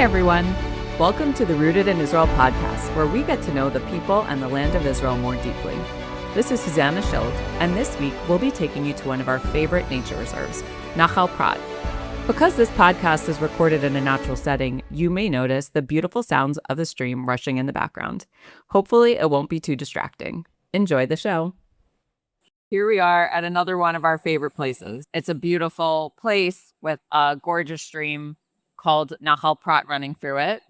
everyone. Welcome to the Rooted in Israel podcast, where we get to know the people and the land of Israel more deeply. This is Susanna Schild, and this week we'll be taking you to one of our favorite nature reserves, Nahal Prat. Because this podcast is recorded in a natural setting, you may notice the beautiful sounds of the stream rushing in the background. Hopefully it won't be too distracting. Enjoy the show. Here we are at another one of our favorite places. It's a beautiful place with a gorgeous stream called Nahal Prat running through it.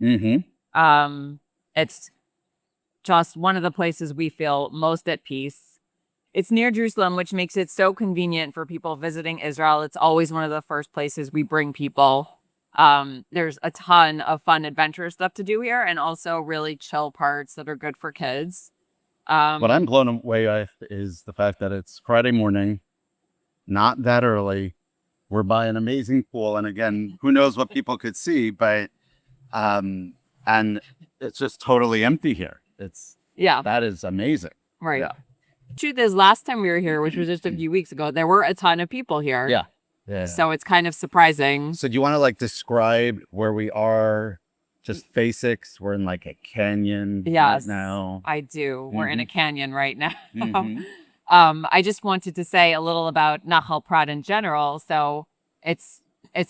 It's just one of the places we feel most at peace. It's near Jerusalem, which makes it so convenient for people visiting Israel. It's always one of the first places we bring people. There's a ton of fun adventure stuff to do here, and also really chill parts that are good for kids. What I'm blown away by is the fact that it's Friday morning, not that early. We're by an amazing pool, and again, who knows what people could see, but and it's just totally empty here. That is amazing. Right. Yeah. Truth is, last time we were here, which was just a few weeks ago, there were a ton of people here. Yeah. So it's kind of surprising. So do you want to describe where we are? Just basics. We're in a canyon right now. I do. We're in a canyon right now. Mhm. I just wanted to say a little about Nahal Prat in general. So it's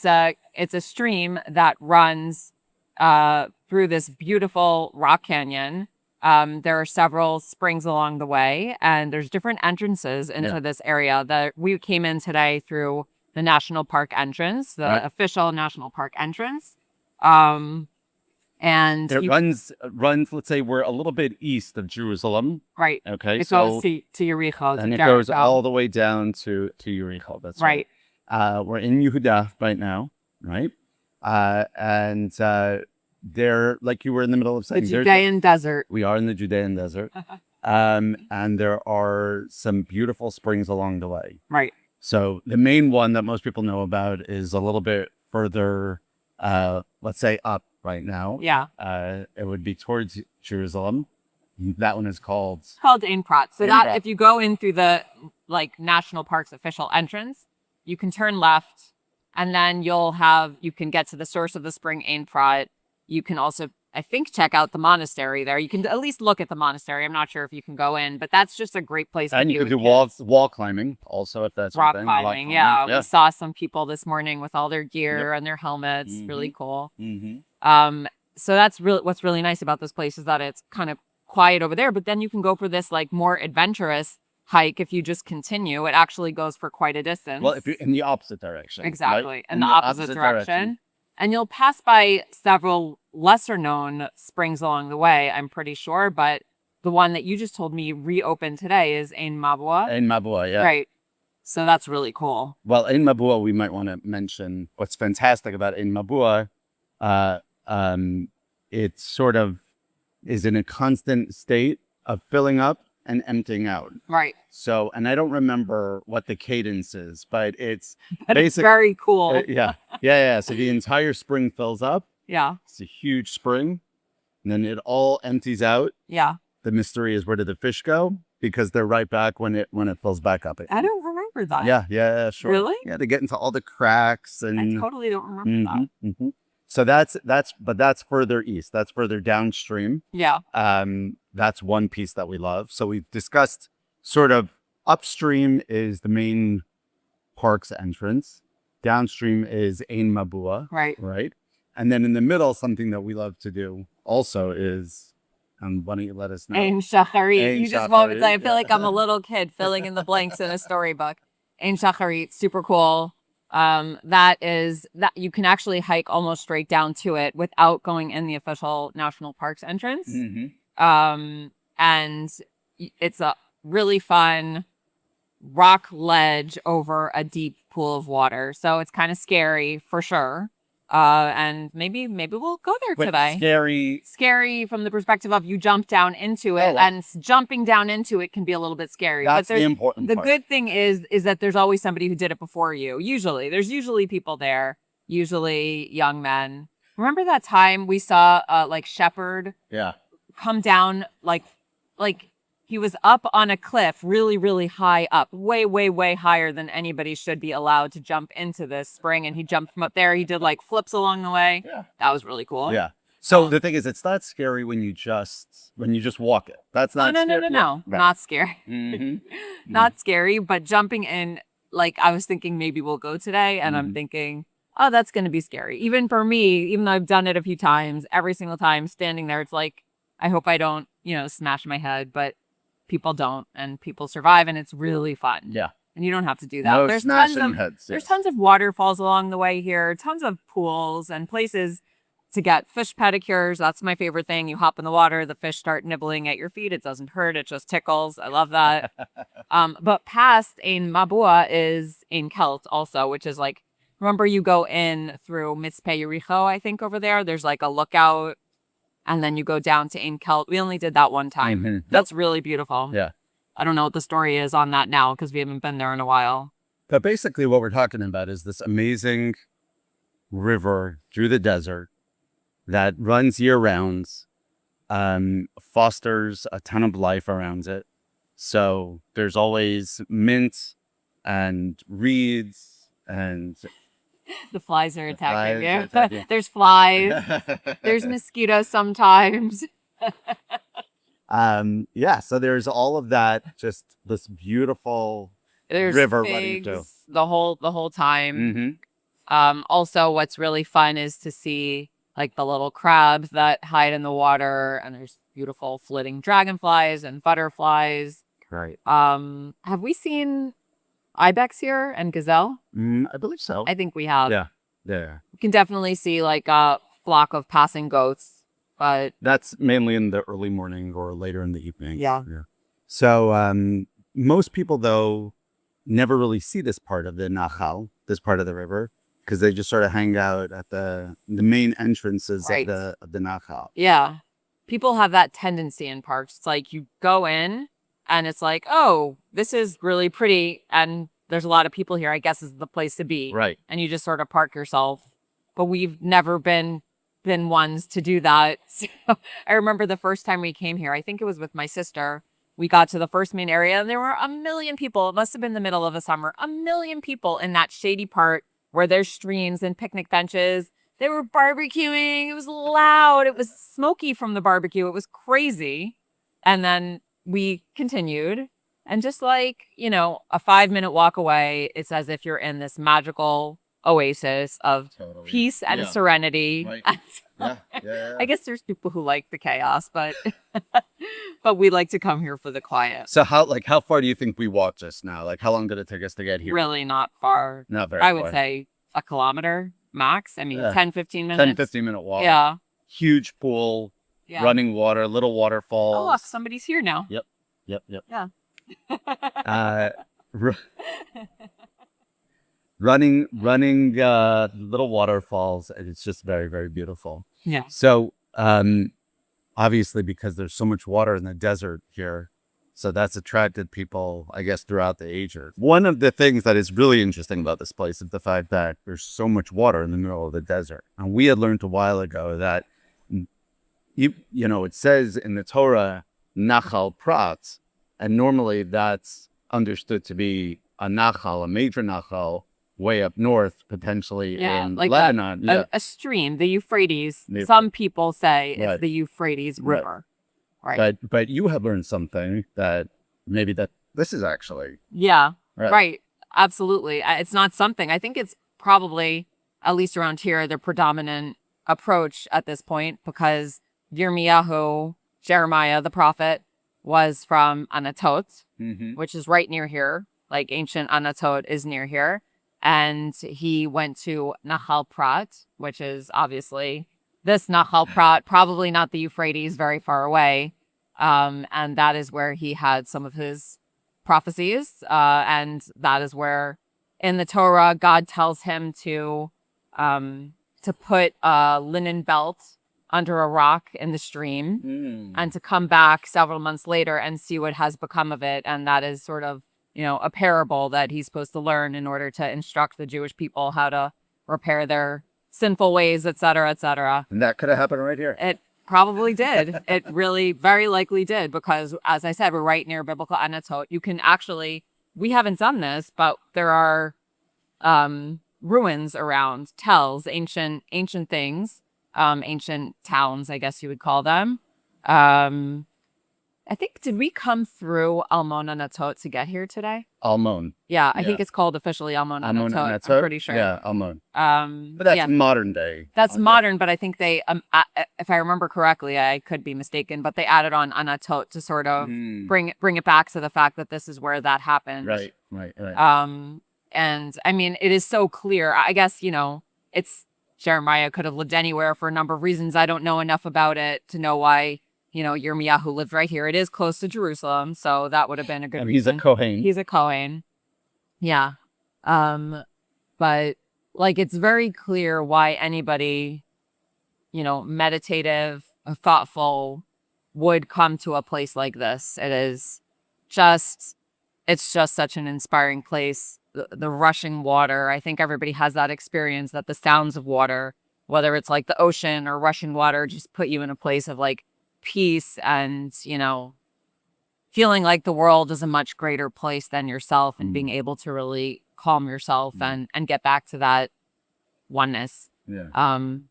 a stream that runs through this beautiful rock canyon. There are several springs along the way, and there's different entrances into this area. That we came in today through the national park entrance, the official national park entrance. And it runs. Let's say we're a little bit east of Jerusalem. Right. Okay. It goes to Yericho. And it goes all the way down to Yericho. That's right. We're in Yehuda right now, right? And there, like you were in the middle of saying, the Judean Desert. We are in the Judean Desert. And there are some beautiful springs along the way. Right. So the main one that most people know about is a little bit further, let's say up right now. Yeah. It would be towards Jerusalem. That one is called Ein Prat. So that if you go in through the national park's official entrance, you can turn left, and then you can get to the source of the spring, Ein Prat. You can also, I think, check out the monastery there. You can at least look at the monastery. I'm not sure if you can go in, but that's just a great place to do. And you could do wall climbing also, if that's rock climbing. Yeah. We saw some people this morning with all their gear and their helmets. Mm-hmm. Really cool. Mm-hmm. So that's what's really nice about this place is that it's kind of quiet over there, but then you can go for this more adventurous hike. If you just continue, it actually goes for quite a distance. Well, if you're in the opposite direction. Exactly. Right? In the opposite direction. And you'll pass by several lesser known springs along the way, I'm pretty sure. But the one that you just told me reopened today is Ein Mabua. Ein Mabua, yeah. Right. So that's really cool. Well, Ein Mabua, we might want to mention what's fantastic about Ein Mabua. It sort of is in a constant state of filling up and emptying out. Right. So, and I don't remember what the cadence is, but it's it's very cool. Yeah. So the entire spring fills up. Yeah. It's a huge spring. And then it all empties out. Yeah. The mystery is, where did the fish go? Because they're right back when it fills back up. I don't remember that. Yeah, sure. Really? Yeah, they get into all the cracks and I totally don't remember that. Mm-hmm. So that's further east. That's further downstream. Yeah. That's one piece that we love. So we've discussed sort of upstream is the main park's entrance. Downstream is Ein Mabua. Right. And then in the middle, something that we love to do also is, why don't you let us know? Ein Shacharit. You just won't say. I feel like I'm a little kid filling in the blanks in a storybook. Ein Shacharit, super cool. That you can actually hike almost straight down to it without going in the official national parks entrance. Mm-hmm. And it's a really fun rock ledge over a deep pool of water. So it's kind of scary for sure. And maybe we'll go there today. Scary from the perspective of you jump down into it, and jumping down into it can be a little bit scary. That's the important part. The good thing is that there's always somebody who did it before you. There's usually people there, usually young men. Remember that time we saw Shepherd? Yeah. Come down He was up on a cliff, really, really high up, way, way, way higher than anybody should be allowed to jump into this spring. And he jumped from up there. He did like flips along the way. Yeah. That was really cool. Yeah. So the thing is, it's not scary when you just walk it. That's not scary. No. Not scary. Not scary, but jumping in, like I was thinking maybe we'll go today. And I'm thinking, oh, that's going to be scary. Even for me, even though I've done it a few times, every single time standing there, it's like, I hope I don't, smash my head. But people don't, and people survive, and it's really fun. Yeah. And you don't have to do that. No smashing heads. There's tons of waterfalls along the way here, tons of pools and places to get fish pedicures. That's my favorite thing. You hop in the water, the fish start nibbling at your feet. It doesn't hurt. It just tickles. I love that. But past Ein Mabua is Ein Kelt also, which is like, remember you go in through Mitzpeh Yericho, I think over there. There's like a lookout. And then you go down to Ein Kelt. We only did that one time. That's really beautiful. Yeah. I don't know what the story is on that now because we haven't been there in a while. But basically what we're talking about is this amazing river through the desert that runs year round, fosters a ton of life around it. So there's always mint and reeds and... The flies are attacking you. There's flies. There's mosquitoes sometimes. So there's all of that, just this beautiful river running through. The whole time. Also, what's really fun is to see like the little crabs that hide in the water, and there's beautiful flitting dragonflies and butterflies. Right. Have we seen ibex here and gazelle? I believe so. I think we have. Yeah. You can definitely see like a flock of passing goats, but that's mainly in the early morning or later in the evening. Yeah. So most people though never really see this part of the Nahal, this part of the river, because they just sort of hang out at the main entrances of the Nahal. Yeah. People have that tendency in parks. It's like you go in and it's like, oh, this is really pretty. And there's a lot of people here. I guess is the place to be. Right. And you just sort of park yourself. But we've never been ones to do that. So I remember the first time we came here, I think it was with my sister. We got to the first main area and there were 1 million people. It must have been the middle of the summer. 1 million people in that shady part where there's streams and picnic benches. They were barbecuing. It was loud. It was smoky from the barbecue. It was crazy. And then we continued, and just like, a 5-minute walk away, it's as if you're in this magical oasis of peace and serenity. Right. I guess there's people who like the chaos, but but we like to come here for the quiet. So how far do you think we walked just now? Like how long did it take us to get here? Really not far. Not very far. I would say a kilometer max. I mean, 10, 15 minutes. 10, 15-minute walk. Yeah. Huge pool. Yeah. Running water, little waterfalls. Oh, look, somebody's here now. Yep. Yeah. Running little waterfalls, and it's just very, very beautiful. Yeah. So, obviously, because there's so much water in the desert here, so that's attracted people, I guess, throughout the ages. One of the things that is really interesting about this place is the fact that there's so much water in the middle of the desert, and we had learned a while ago that. It says in the Torah, Nahal Prat, and normally that's understood to be a Nahal, a major Nahal, way up north, potentially in like Lebanon. A stream, the Euphrates. Some people say it's the Euphrates River. Right. But you have learned something that maybe that this is actually. Yeah, right. Absolutely. It's not something. I think it's probably, at least around here, the predominant approach at this point, because Yirmiyahu, Jeremiah, the prophet, was from Anatot, which is right near here. Like ancient Anatot is near here. And he went to Nahal Prat, which is obviously this Nahal Prat, probably not the Euphrates, very far away. And that is where he had some of his prophecies. And that is where in the Torah, God tells him to put a linen belt under a rock in the stream and to come back several months later and see what has become of it. And that is sort of, a parable that he's supposed to learn in order to instruct the Jewish people how to repair their sinful ways, et cetera, et cetera. And that could have happened right here. It probably did. It really very likely did, because as I said, we're right near biblical Anatot. You can actually, we haven't done this, but there are ruins around, tells, ancient things, ancient towns, I guess you would call them. I think, did we come through Almon Anatot to get here today? Almon. Yeah, I think it's called officially Almon Anatot. I'm pretty sure. Yeah, Almon. But that's modern day. That's modern, but I think they, if I remember correctly, I could be mistaken, but they added on Anatot to sort of bring it back to the fact that this is where that happened. Right. And I mean, it is so clear. I guess, it's Jeremiah could have lived anywhere for a number of reasons. I don't know enough about it to know why, Yirmiyahu lived right here. It is close to Jerusalem, so that would have been a good reason. He's a Kohen. He's a Kohen. Yeah. But like, it's very clear why anybody, meditative, thoughtful would come to a place like this. It's just such an inspiring place. The rushing water. I think everybody has that experience that the sounds of water, whether it's like the ocean or rushing water, just put you in a place of like peace and, feeling like the world is a much greater place than yourself, and being able to really calm yourself and get back to that oneness. Yeah. And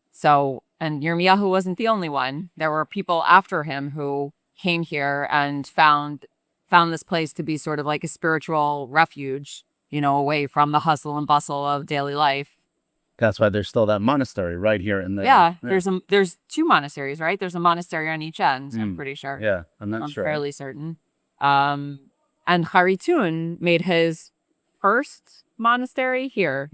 Yirmiyahu wasn't the only one. There were people after him who came here and found this place to be sort of like a spiritual refuge, away from the hustle and bustle of daily life. That's why there's still that monastery right here in the... There's two monasteries, right? There's a monastery on each end, I'm pretty sure. Yeah, I'm fairly certain. And Haritun made his first monastery here.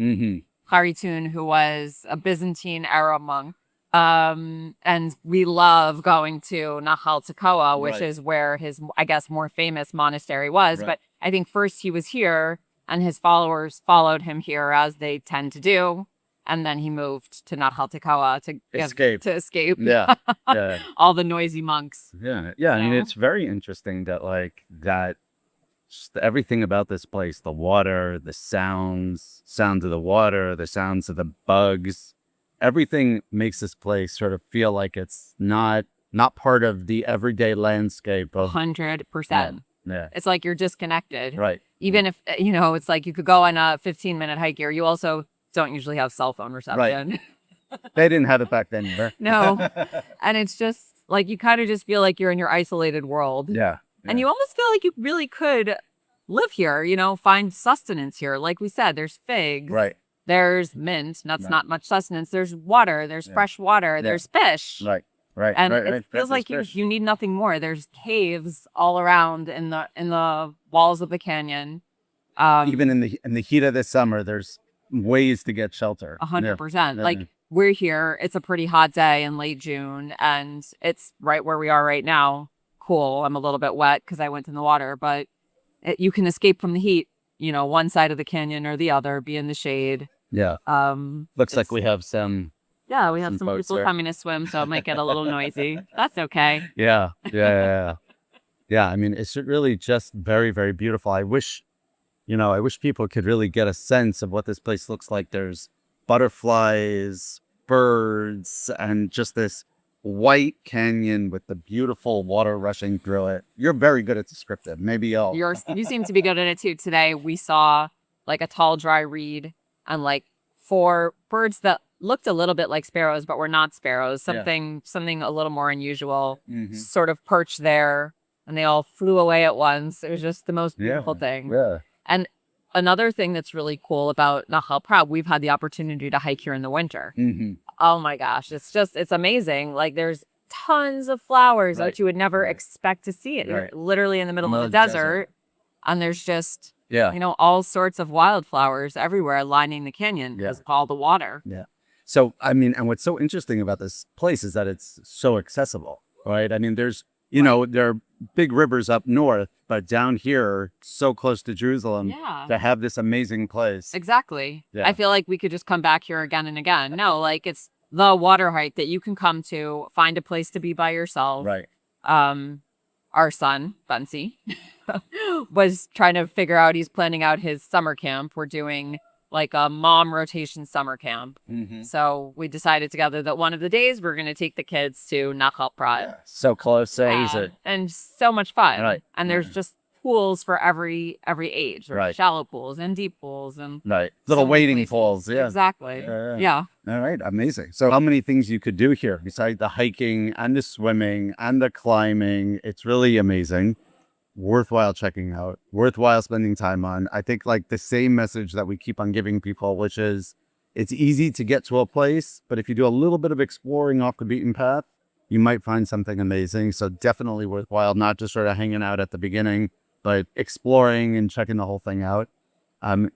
Haritun, who was a Byzantine era monk. And we love going to Nahal Prat, which is where his, I guess, more famous monastery was. Right. But I think first he was here, and his followers followed him here, as they tend to do. And then he moved to Nahal Prat to escape. Yeah. All the noisy monks. Yeah. I mean, it's very interesting that just everything about this place, the water, the sounds of the water, the sounds of the bugs, everything makes this place sort of feel like it's not part of the everyday landscape of 100%. Yeah. It's like you're disconnected. Right. Even if, it's like you could go on a 15-minute hike here. You also don't usually have cell phone reception. Right. They didn't have it back then either. No. And it's just like, you kind of just feel like you're in your isolated world. Yeah. And you almost feel like you really could live here, find sustenance here. Like we said, there's figs. Right. There's mint. That's not much sustenance. There's water. There's fresh water. There's fish. Right. And it feels like you need nothing more. There's caves all around in the walls of the canyon. Even in the heat of the summer, there's ways to get shelter. 100%. Like, we're here. It's a pretty hot day in late June, and it's right where we are right now. Cool. I'm a little bit wet because I went in the water, but you can escape from the heat. One side of the canyon or the other, be in the shade. Yeah. Looks like we have some. Yeah, we have some people coming to swim, so it might get a little noisy. That's okay. Yeah. I mean, it's really just very, very beautiful. I wish people could really get a sense of what this place looks like. There's butterflies, birds, and just this white canyon with the beautiful water rushing through it. You're very good at descriptive. Maybe you seem to be good at it too. Today we saw like a tall, dry reed and like 4 birds that looked a little bit like sparrows, but were not sparrows. Something a little more unusual, sort of perched there, and they all flew away at once. It was just the most beautiful thing. Yeah. And another thing that's really cool about Nahal Prat, we've had the opportunity to hike here in the winter. Oh my gosh, it's amazing. Like, there's tons of flowers that you would never expect to see. You're literally in the middle of the desert, and there's just all sorts of wildflowers everywhere lining the canyon because of all the water. Yeah. So, I mean, and what's so interesting about this place is that it's so accessible, right? I mean, there's, there are big rivers up north, but down here, so close to Jerusalem, to have this amazing place. Exactly. Yeah. I feel like we could just come back here again and again. No, like, it's the water hike that you can come to, find a place to be by yourself. Right. Our son, Buncy, was trying to figure out, he's planning out his summer camp. We're doing like a mom rotation summer camp. So we decided together that one of the days we're going to take the kids to Nahal Prat. Yeah. So close to easy. And so much fun. Right. And there's just pools for every age. There's shallow pools and deep pools and little wading pools. Yeah. Exactly. Yeah. All right. Amazing. So how many things you could do here besides the hiking and the swimming and the climbing? It's really amazing. Worthwhile checking out, worthwhile spending time on. I think like the same message that we keep on giving people, which is it's easy to get to a place, but if you do a little bit of exploring off the beaten path, you might find something amazing. So definitely worthwhile, not just sort of hanging out at the beginning, but exploring and checking the whole thing out.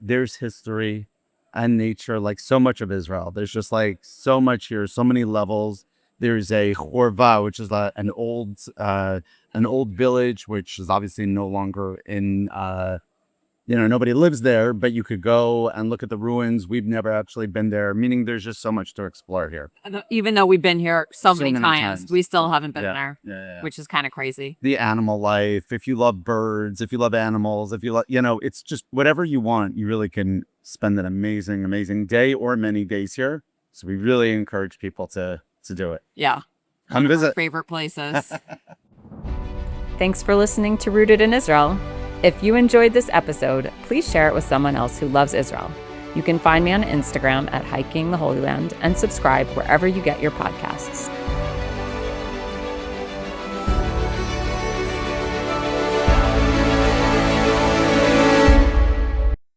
There's history and nature, like so much of Israel. There's just like so much here, so many levels. There's a chorva, which is an old village, which is obviously no longer in, nobody lives there, but you could go and look at the ruins. We've never actually been there, meaning there's just so much to explore here. Even though we've been here so many times, we still haven't been there, which is kind of crazy. The animal life, if you love birds, if you love animals, if you love, it's just whatever you want, you really can spend an amazing, amazing day or many days here. So we really encourage people to do it. Yeah. Come visit. Favorite places. Thanks for listening to Rooted in Israel. If you enjoyed this episode, please share it with someone else who loves Israel. You can find me on Instagram at Hiking the Holy Land and subscribe wherever you get your podcasts.